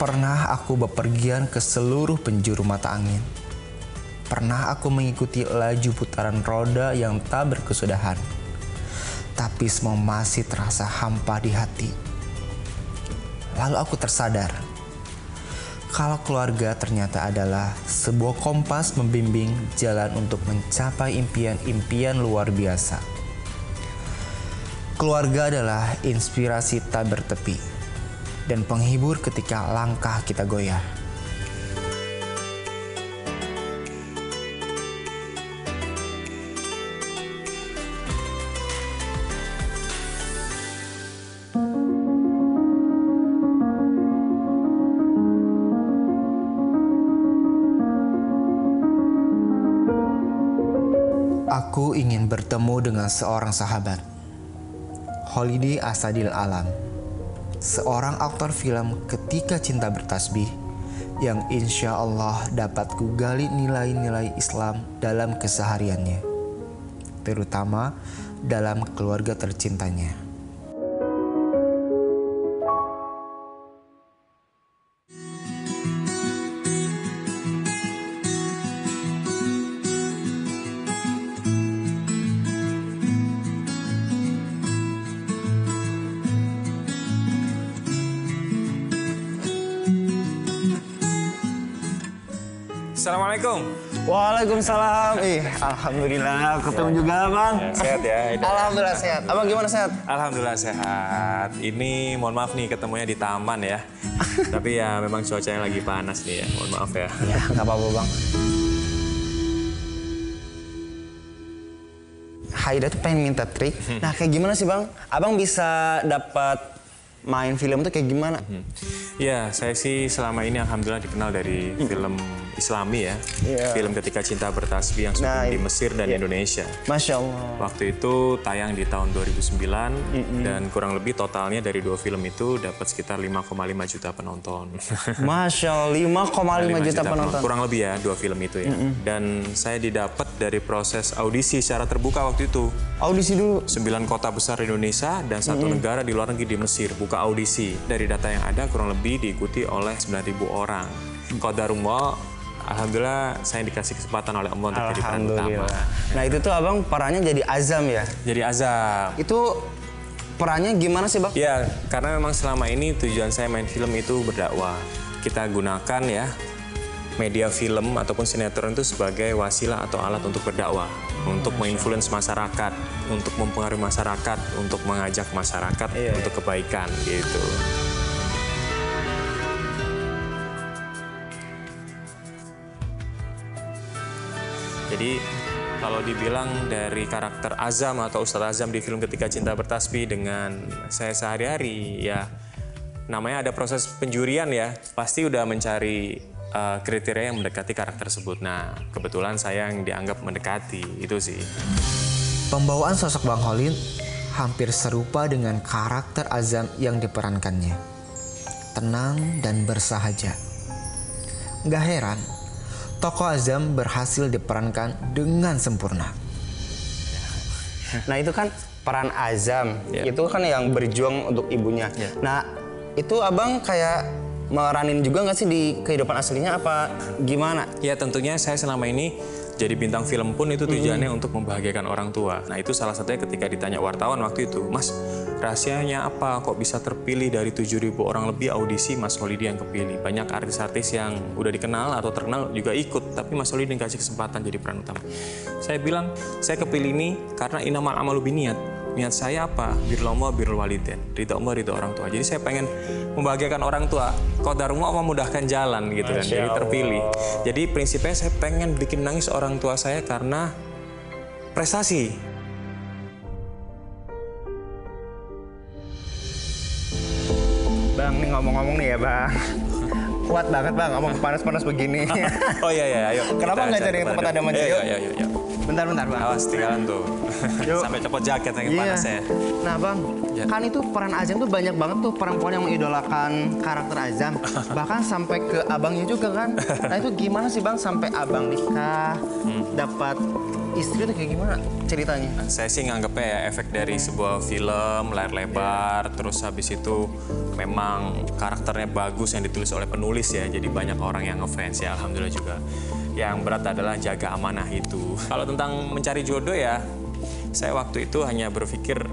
Pernah aku bepergian ke seluruh penjuru mata angin. Pernah aku mengikuti laju putaran roda yang tak berkesudahan. Tapi semua masih terasa hampa di hati. Lalu aku tersadar, kalau keluarga ternyata adalah sebuah kompas membimbing jalan untuk mencapai impian-impian luar biasa. Keluarga adalah inspirasi tak bertepi dan penghibur ketika langkah kita goyah. Aku ingin bertemu dengan seorang sahabat, Holidi Asadil Alam, seorang aktor film Ketika Cinta Bertasbih yang insya Allah dapat kugali nilai-nilai Islam dalam kesehariannya, terutama dalam keluarga tercintanya. Assalamualaikum. Waalaikumsalam. Alhamdulillah ketemu juga Bang. Ya, sehat ya. Alhamdulillah sehat. Abang gimana sehat? Alhamdulillah sehat. Ini mohon maaf nih ketemunya di taman ya. Tapi ya memang cuacanya lagi panas nih ya. Mohon maaf ya. Ya nggak apa-apa Bang. Haida tuh pengen minta trik. Nah kayak gimana sih Bang? Abang bisa dapat main film tuh kayak gimana? Ya, saya sih selama ini alhamdulillah dikenal dari film Islami ya. Film Ketika Cinta Bertasbih yang syuting di Mesir dan Indonesia. Masya Allah. Waktu itu tayang di tahun 2009 dan kurang lebih totalnya dari dua film itu dapat sekitar 5,5 juta penonton. Masya Allah, 5,5 juta penonton. Kurang lebih ya dua film itu ya. Dan saya didapat dari proses audisi secara terbuka waktu itu. Audisi dulu? 9 kota besar di Indonesia dan satu negara di luar negeri di Mesir. Buka audisi. Dari data yang ada kurang lebih diikuti oleh 9.000 orang. Qadarullah, alhamdulillah saya dikasih kesempatan oleh Allah untuk jadi peran utama. Nah itu tuh Abang perannya jadi Azam ya? Jadi Azam. Itu perannya gimana sih Bang? Ya, karena memang selama ini tujuan saya main film itu berdakwah. Kita gunakan ya media film ataupun sinetron itu sebagai wasilah atau alat untuk berdakwah, untuk menginfluence masyarakat, untuk mempengaruhi masyarakat, untuk mengajak masyarakat untuk kebaikan gitu. Jadi kalau dibilang dari karakter Azam atau Ustadz Azam di film Ketika Cinta Bertasbih dengan saya sehari-hari, ya namanya ada proses penjurian ya, pasti udah mencari kriteria yang mendekati karakter tersebut. Nah, kebetulan saya yang dianggap mendekati, itu sih. Pembawaan sosok Bang Holid hampir serupa dengan karakter Azam yang diperankannya. Tenang dan bersahaja. Gak heran, tokoh Azam berhasil diperankan dengan sempurna. Nah itu kan peran Azam, itu kan yang berjuang untuk ibunya. Nah itu Abang kayak meranin juga nggak sih di kehidupan aslinya apa gimana? Ya tentunya saya selama ini jadi bintang film pun itu tujuannya untuk membahagiakan orang tua. Nah itu salah satunya ketika ditanya wartawan waktu itu, Mas rahasianya apa kok bisa terpilih dari 7.000 orang lebih audisi Mas Holidi yang kepilih? Banyak artis-artis yang udah dikenal atau terkenal juga ikut, tapi Mas Holidi dikasih kesempatan jadi peran utama. Saya bilang, saya kepilih ini karena inamal amalu biniat. Niat saya apa? Birrul Allah, birrul walidain. Ridho Allah, ridho orang tua. Jadi saya pengen membahagiakan orang tua. Qadarullah memudahkan jalan gitu kan. Jadi terpilih. Jadi prinsipnya saya pengen bikin nangis orang tua saya karena prestasi. Bang, nih ngomong-ngomong nih ya Bang. Kuat banget Bang, ngomong panas-panas begini. Oh iya, ayo. Kenapa nggak cari tempat ada majiyo? Iya. Bentar Bang. Awas tinggalan tuh. Sampai copot jaket yang panas ya. Nah Bang, kan itu peran Azam tuh banyak banget tuh perempuan yang mengidolakan karakter Azam. Bahkan sampai ke abangnya juga kan. Nah itu gimana sih Bang sampai abang nikah, dapat istri tuh kayak gimana ceritanya? Saya sih nganggepnya ya efek dari sebuah film, layar lebar, terus habis itu memang karakternya bagus yang ditulis oleh penulis ya. Jadi banyak orang yang ngefans ya, alhamdulillah juga. Yang berat adalah jaga amanah itu. Kalau tentang mencari jodoh ya, saya waktu itu hanya berpikir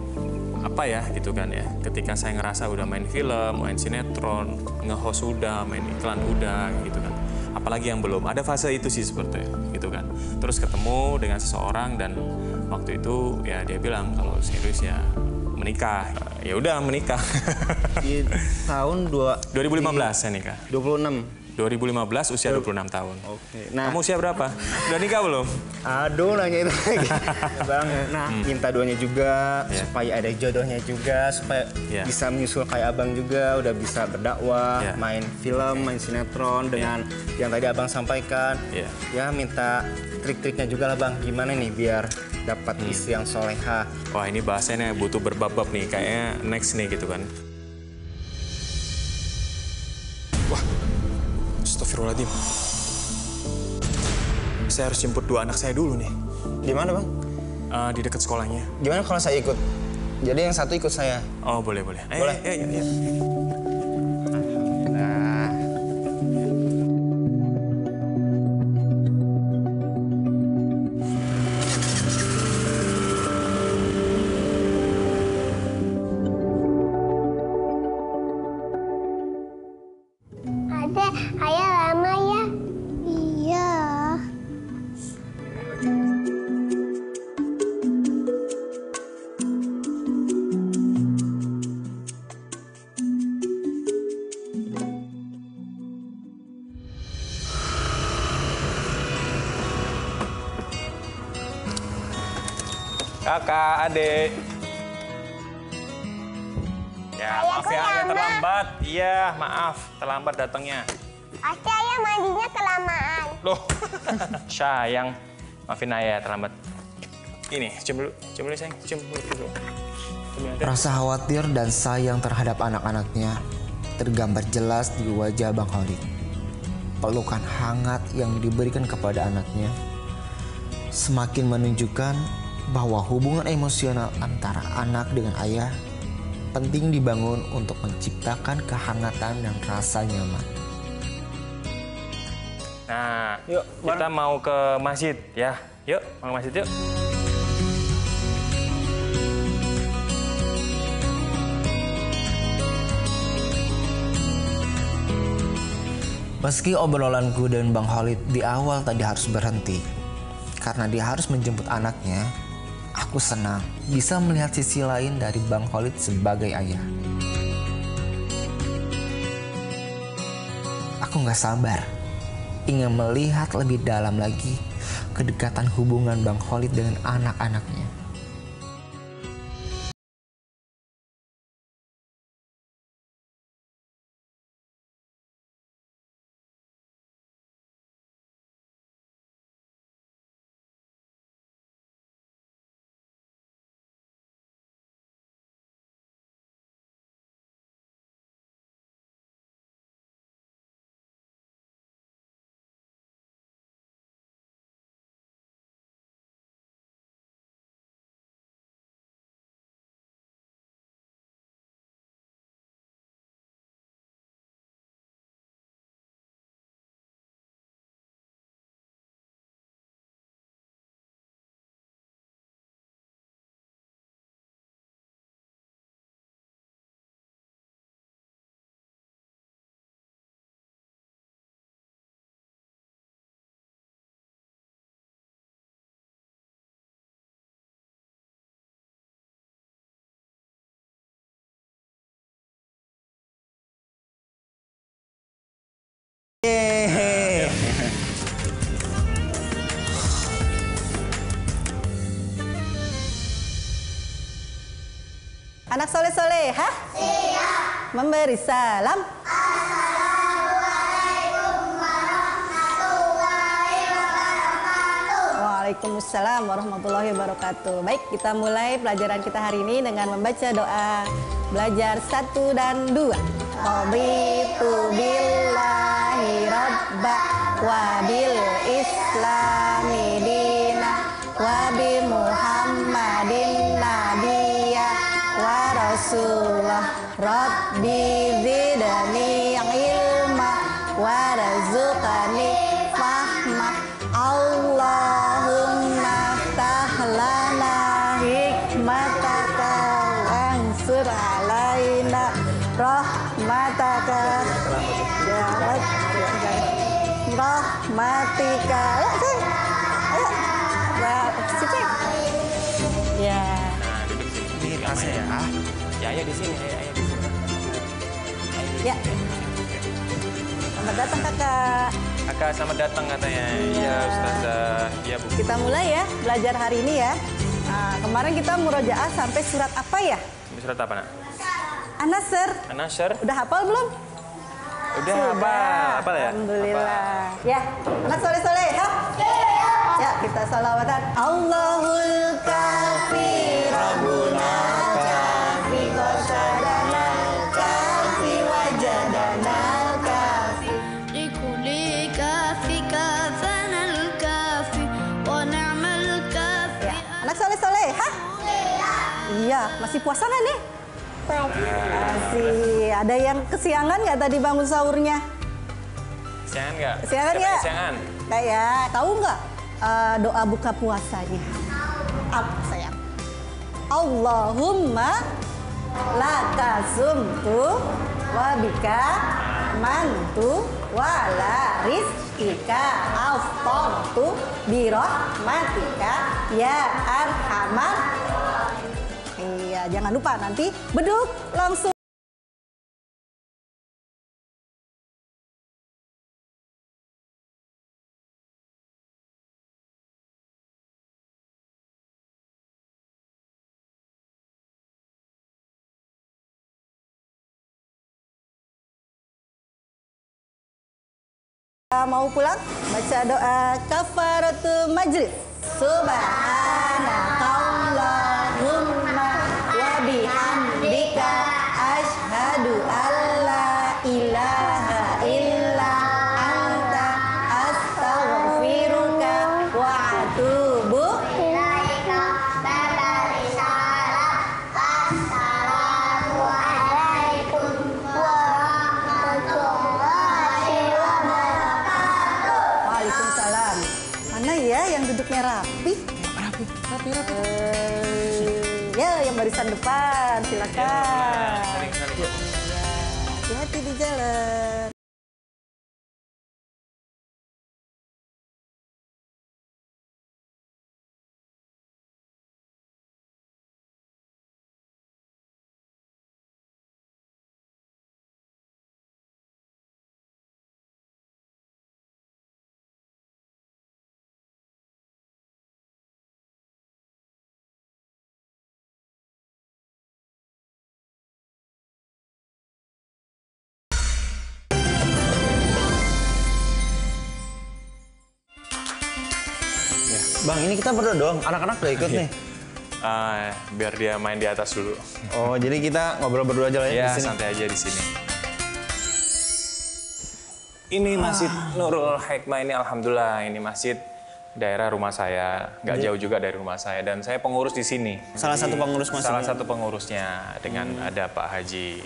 apa ya gitu kan ya. Ketika saya ngerasa udah main film, main sinetron, nge-host udah, main iklan udah gitu kan. Apalagi yang belum, ada fase itu sih sepertinya gitu kan. Terus ketemu dengan seseorang dan waktu itu ya dia bilang kalau serius ya menikah. Ya udah menikah. Di tahun 2015 saya nikah. 26. 2015 usia 26 tahun. Oke. Nah, kamu usia berapa? Udah nikah belum? Aduh, nanya itu lagi. Bang, nah minta doanya juga supaya ada jodohnya juga, supaya bisa menyusul kayak abang juga, udah bisa berdakwah, main film, main sinetron dengan yang tadi abang sampaikan. Ya minta trik-triknya juga lah bang, gimana nih biar dapat istri yang soleha. Wah ini bahasanya butuh berbab-bab nih, kayaknya next nih gitu kan. Wah, astagfirullahaladzim. Saya harus jemput dua anak saya dulu nih. Di mana bang? Di dekat sekolahnya. Gimana kalau saya ikut? Jadi yang satu ikut saya. Oh boleh. Boleh? Ayo. Nah. Adek, ayah lama ya? Iya. Kakak, adik. Ya, maaf ya, agak terlambat. Iya, maaf, terlambat datangnya. Pasti ayah mandinya kelamaan. Loh, sayang. Maafin ayah terlambat. Ini, cium dulu sayang, cium dulu. Rasa khawatir dan sayang terhadap anak-anaknya tergambar jelas di wajah Bang Khalid. Pelukan hangat yang diberikan kepada anaknya semakin menunjukkan bahwa hubungan emosional antara anak dengan ayah penting dibangun untuk menciptakan kehangatan dan rasa nyaman. Nah, yuk kita mau ke masjid ya. Yuk, mau ke masjid yuk. Meski obrolanku dan Bang Khalid di awal tadi harus berhenti karena dia harus menjemput anaknya, aku senang bisa melihat sisi lain dari Bang Khalid sebagai ayah. Aku gak sabar, ingin melihat lebih dalam lagi kedekatan hubungan Bang Khalid dengan anak-anaknya. Anak soleh-soleha? Iya. Memberi salam? Assalamualaikum warahmatullahi wabarakatuh. Waalaikumsalam warahmatullahi wabarakatuh. Baik, kita mulai pelajaran kita hari ini dengan membaca doa. Belajar 1 dan 2. Raditu billahi rabba wa bil islami dina wa bi muhammadin nabiyya wa rasulullah. Rabbi zidni ilma warzuqni fahma. Allahumma tahlana hikmataka wansur alaina rahmataka rahmatika. Ya. Nah, duduk di sini. Ini tasnya ya. Ya, di sini. Ya. Selamat datang kakak. Kakak, selamat datang katanya. Iya, Ustazah. Iya, Bu. Kita mulai ya belajar hari ini ya. Nah, kemarin kita murojaah sampai surat apa ya? Ini surat apa, Nak? An-Nasr. An-Nasr. Udah hafal belum? Udah apa ya? Alhamdulillah. Ya, anak soleh-soleh, ha? Ya, kita salawatan. Allahul kafi, Rabbuna kafi, qasadana kafi, wajadana kafi. لكل كافي كافنا الكافي ونعم الكافي. Anak soleh-soleh, ha? Iya, masih puasa nggak nih? Masih. Ada yang kesiangan nggak tadi bangun sahurnya? Kesiangan nggak? Kesiangan Siapa nggak? Kesiangan. Kayak, tahu nggak doa buka puasanya? Apa sayang? Allahumma laka sumtu wa bika mantu wa la rizqika aftartu birahmatika ya arhamar. Iya, jangan lupa nanti beduk langsung. Mau pulang? Baca doa kafaratul majlis. Subhanakallahumma wa bihamdika asyhadu an la ilaha illa anta astaghfiruka wa atubu ilaika. Salam. Assalamualaikum warahmatullahi wabarakatuh. Waalaikumsalam. Mana ya yang duduknya rapi? Rapi. Ya, yang barisan depan, silakan. Sering-sering. Hati-hati di jalan. Bang, ini kita berdua doang. Anak-anak udah ikut nih. Biar dia main di atas dulu. Oh, jadi kita ngobrol berdua aja lah ya Ya, di sini. santai aja di sini. Ini Masjid Nurul Hikmah ini, alhamdulillah, ini masjid daerah rumah saya, nggak jauh juga dari rumah saya, dan saya pengurus di sini. Salah satu pengurus masjid. Salah satu pengurusnya, dengan ada Pak Haji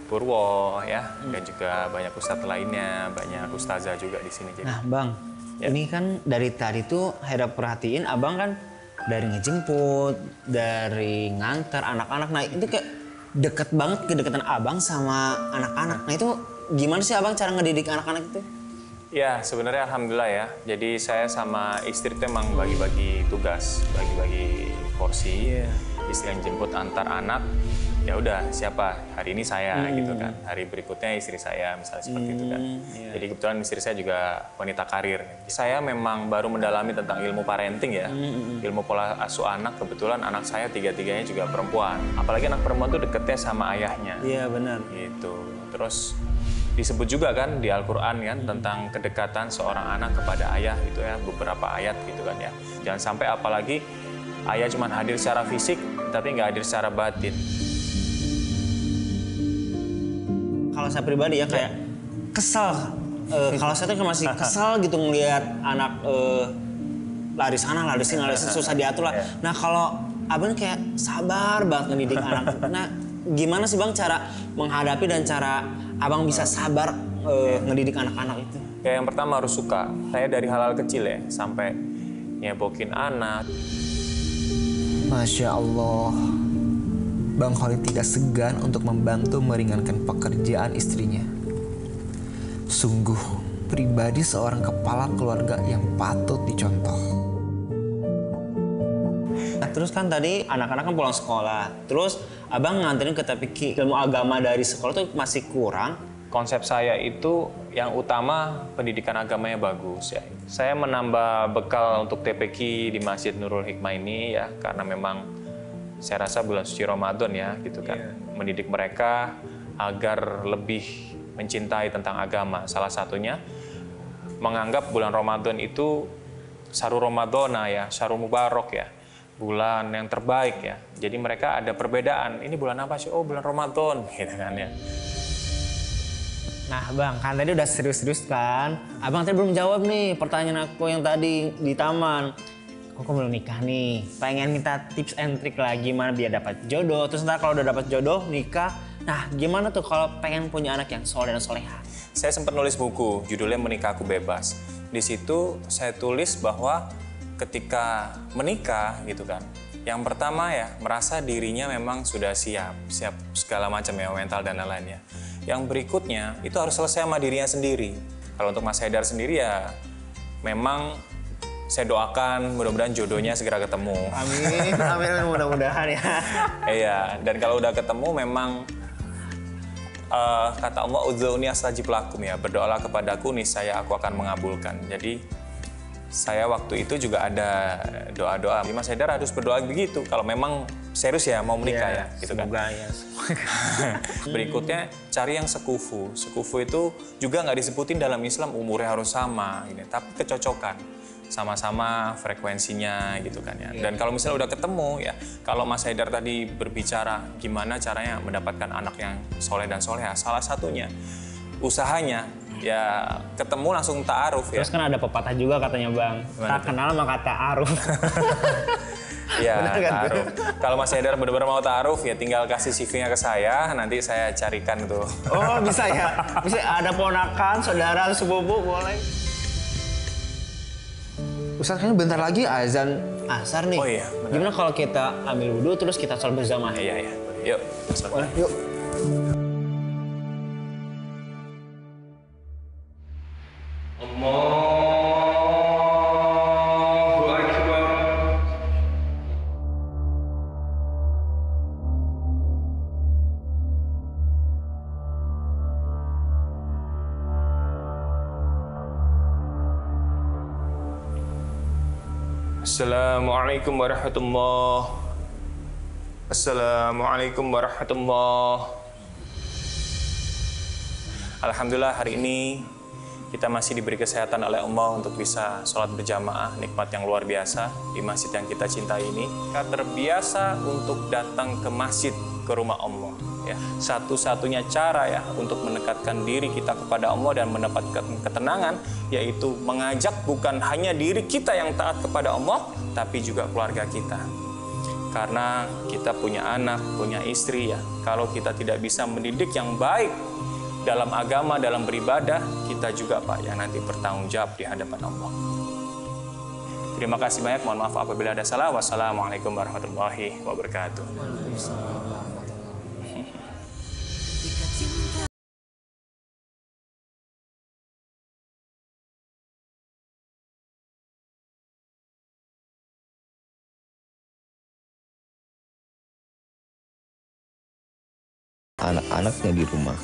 Purwo ya, dan juga banyak ustadz lainnya, banyak ustazah juga di sini. Jadi, Nah, Bang, Ya. ini kan dari tadi tuh Hera perhatiin Abang kan dari ngejemput, dari nganter anak-anak. Nah, itu kayak deket banget kedekatan Abang sama anak-anak. Nah, itu gimana sih Abang cara ngedidik anak-anak itu? ya sebenarnya alhamdulillah ya. Jadi saya sama istri itu emang bagi-bagi tugas, bagi-bagi porsi. Istri yang jemput antar anak, ya udah siapa hari ini saya gitu kan, hari berikutnya istri saya misalnya seperti itu kan. Jadi kebetulan istri saya juga wanita karir. Saya memang baru mendalami tentang ilmu parenting ya, ilmu pola asuh anak. Kebetulan anak saya tiga-tiganya juga perempuan, apalagi anak perempuan tuh deketnya sama ayahnya. Iya, benar. Gitu. Terus Disebut juga kan di Al-Quran kan tentang kedekatan seorang anak kepada ayah itu ya, beberapa ayat gitu kan ya. Jangan sampai apalagi ayah cuma hadir secara fisik tapi nggak hadir secara batin. Kalau saya pribadi ya kayak kesel. Kalau saya tuh masih kesel gitu ngelihat anak lari sana, lari sini, susah diatur lah. Nah kalau abang kayak sabar banget ngedidik anak. Nah gimana sih bang cara menghadapi dan cara abang bisa sabar ngedidik anak-anak itu? Ya yang pertama harus suka. Saya dari hal-hal kecil ya sampai nyebokin anak. Masya Allah, Bang Khalid tidak segan untuk membantu meringankan pekerjaan istrinya. Sungguh pribadi seorang kepala keluarga yang patut dicontoh. Nah, terus kan tadi anak-anak kan pulang sekolah, terus abang nganterin ke TPQ, ilmu agama dari sekolah tuh masih kurang. Konsep saya itu yang utama pendidikan agamanya bagus ya. Saya menambah bekal untuk TPQ di Masjid Nurul Hikmah ini ya, karena memang saya rasa bulan suci Ramadan ya gitu kan. Mendidik mereka agar lebih mencintai tentang agama. Salah satunya menganggap bulan Ramadan itu Syahrul Ramadhana ya, Syahrul Mubarak ya. Bulan yang terbaik ya. Jadi mereka ada perbedaan. Ini bulan apa sih? Oh, bulan Ramadan gitu kan ya. Nah bang, kan tadi udah serius-serius kan. Abang tadi belum jawab nih pertanyaan aku yang tadi di taman. Kok belum nikah nih? Pengen minta tips and trick lagi gimana biar dapat jodoh. Terus ntar kalau udah dapat jodoh, nikah. Nah gimana tuh kalau pengen punya anak yang soleh dan soleha? Saya sempat nulis buku, judulnya Menikah Aku Bebas. Di situ saya tulis bahwa ketika menikah gitu kan, yang pertama ya merasa dirinya memang sudah siap segala macam ya, mental dan lain-lainnya. Yang berikutnya itu harus selesai sama dirinya sendiri. Kalau untuk Mas Haidar sendiri ya memang saya doakan mudah-mudahan jodohnya segera ketemu. Amin, amin mudah-mudahan ya. Iya, dan kalau udah ketemu memang kata Allah udzuuni astajib lakum ya, berdoalah kepadaku niscaya aku akan mengabulkan. Jadi saya waktu itu juga ada doa-doa. Mas Haidar harus berdoa begitu kalau memang serius ya mau menikah ya gitu kan. Ya. Berikutnya cari yang sekufu. Sekufu itu juga nggak disebutin dalam Islam umurnya harus sama, gitu. Tapi kecocokan, sama-sama frekuensinya gitu kan ya. Dan kalau misalnya udah ketemu ya, kalau Mas Haidar tadi berbicara gimana caranya mendapatkan anak yang soleh dan soleha, salah satunya usahanya ya ketemu langsung ta'aruf ya. Terus kan ada pepatah juga katanya bang, tak kenal maka ta'aruf. Ya, ta'aruf. Kalau Mas Haidar benar-benar mau ta'aruf ya tinggal kasih CV-nya ke saya, nanti saya carikan tuh. Oh bisa ya, bisa ada ponakan, saudara, sepupu boleh. Ustaz kayaknya bentar lagi azan Asar nih. Oh iya, benar. Gimana kalau kita ambil wudhu terus kita sholat bersama? Iya. Yuk. Boleh, yuk. Allahu Akbar. Assalamualaikum warahmatullahi. Assalamualaikum warahmatullahi. Alhamdulillah hari ini kita masih diberi kesehatan oleh Allah untuk bisa sholat berjamaah, nikmat yang luar biasa di masjid yang kita cintai ini. Kita terbiasa untuk datang ke masjid, ke rumah Allah. Ya, satu-satunya cara ya untuk mendekatkan diri kita kepada Allah dan mendapatkan ketenangan yaitu mengajak bukan hanya diri kita yang taat kepada Allah, tapi juga keluarga kita. Karena kita punya anak, punya istri ya. Kalau kita tidak bisa mendidik yang baik dalam agama, dalam beribadah, kita juga Pak yang nanti bertanggung jawab di hadapan Allah. Terima kasih banyak, mohon maaf apabila ada salah. Wassalamualaikum warahmatullahi wabarakatuh. Anak-anaknya di rumah.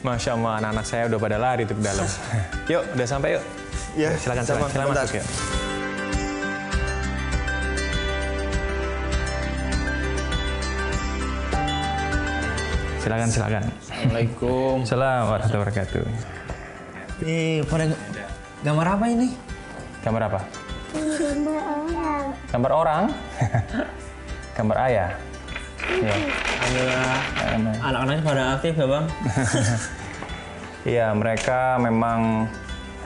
Masya Allah, anak-anak saya udah pada lari tuh ke dalam. Yuk, udah sampai yuk. Ya, Silakan masuk yuk. Silakan. Assalamualaikum. Assalamualaikum warahmatullahi wabarakatuh. Pada gambar apa ini? Gambar apa? Gambar orang. Gambar ayah. Ya. Alhamdulillah. Anak-anaknya pada aktif ya bang? Iya, mereka memang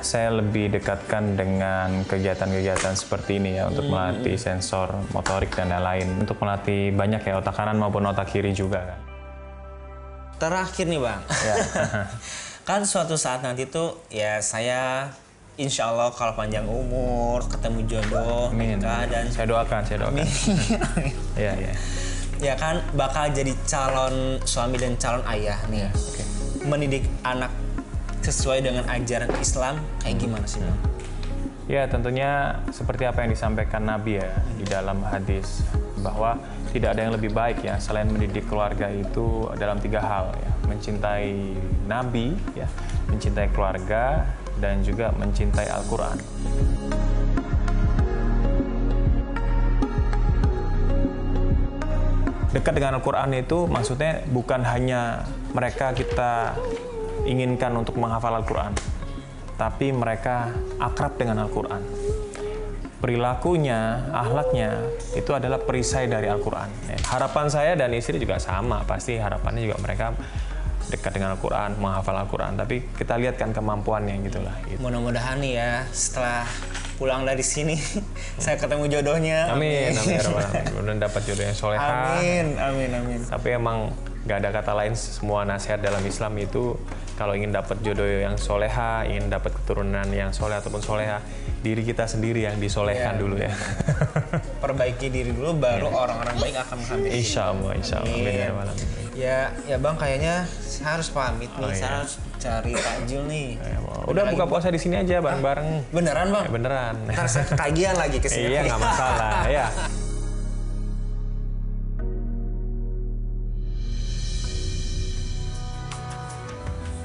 saya lebih dekatkan dengan kegiatan-kegiatan seperti ini ya untuk melatih sensor motorik dan lain-lain. Untuk melatih banyak ya otak kanan maupun otak kiri juga kan. Terakhir nih bang. Ya. Kan suatu saat nanti tuh ya saya insya Allah kalau panjang umur, ketemu jodoh, Amin. nikah dan Saya doakan. Iya. ya kan bakal jadi calon suami dan calon ayah nih. Oke. Mendidik anak sesuai dengan ajaran Islam kayak gimana sih bang? Ya tentunya seperti apa yang disampaikan Nabi ya di dalam hadis bahwa tidak ada yang lebih baik ya selain mendidik keluarga itu dalam 3 hal ya, mencintai Nabi ya, mencintai keluarga dan juga mencintai Al-Quran. Dekat dengan Al-Quran itu maksudnya bukan hanya mereka kita inginkan untuk menghafal Al-Quran, tapi mereka akrab dengan Al-Quran. Perilakunya, akhlaknya, itu adalah perisai dari Al-Quran. Harapan saya dan istri juga sama, pasti harapannya juga mereka dekat dengan Al-Quran, menghafal Al-Quran. Tapi kita lihat kan kemampuannya gitulah. Gitu. Mudah-mudahan nih ya setelah pulang dari sini saya ketemu jodohnya. Amin. Mudah-mudahan dapat jodoh yang solehah. Amin. Tapi emang nggak ada kata lain, semua nasihat dalam Islam itu kalau ingin dapat jodoh yang soleha, ingin dapat keturunan yang soleh ataupun soleha, diri kita sendiri yang disolehkan dulu ya. Perbaiki diri dulu, baru orang-orang baik akan menghampiri. Insya Allah. Amin. Ya bang, kayaknya saya harus pamit nih, saya harus cari takjil nih. Udah buka puasa di sini aja bareng-bareng. Beneran bang? Beneran. Ntar saya ketagihan lagi ke sini. Iya nggak masalah ya.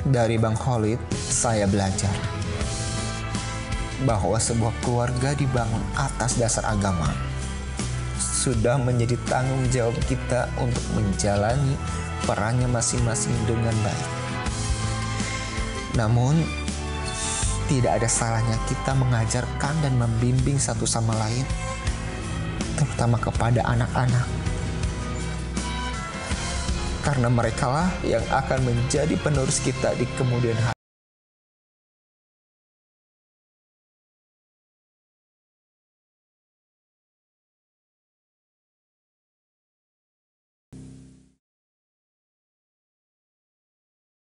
Dari Bang Khalid, saya belajar bahwa sebuah keluarga dibangun atas dasar agama sudah menjadi tanggung jawab kita untuk menjalani perannya masing-masing dengan baik. Namun, tidak ada salahnya kita mengajarkan dan membimbing satu sama lain, terutama kepada anak-anak. Karena merekalah yang akan menjadi penerus kita di kemudian hari.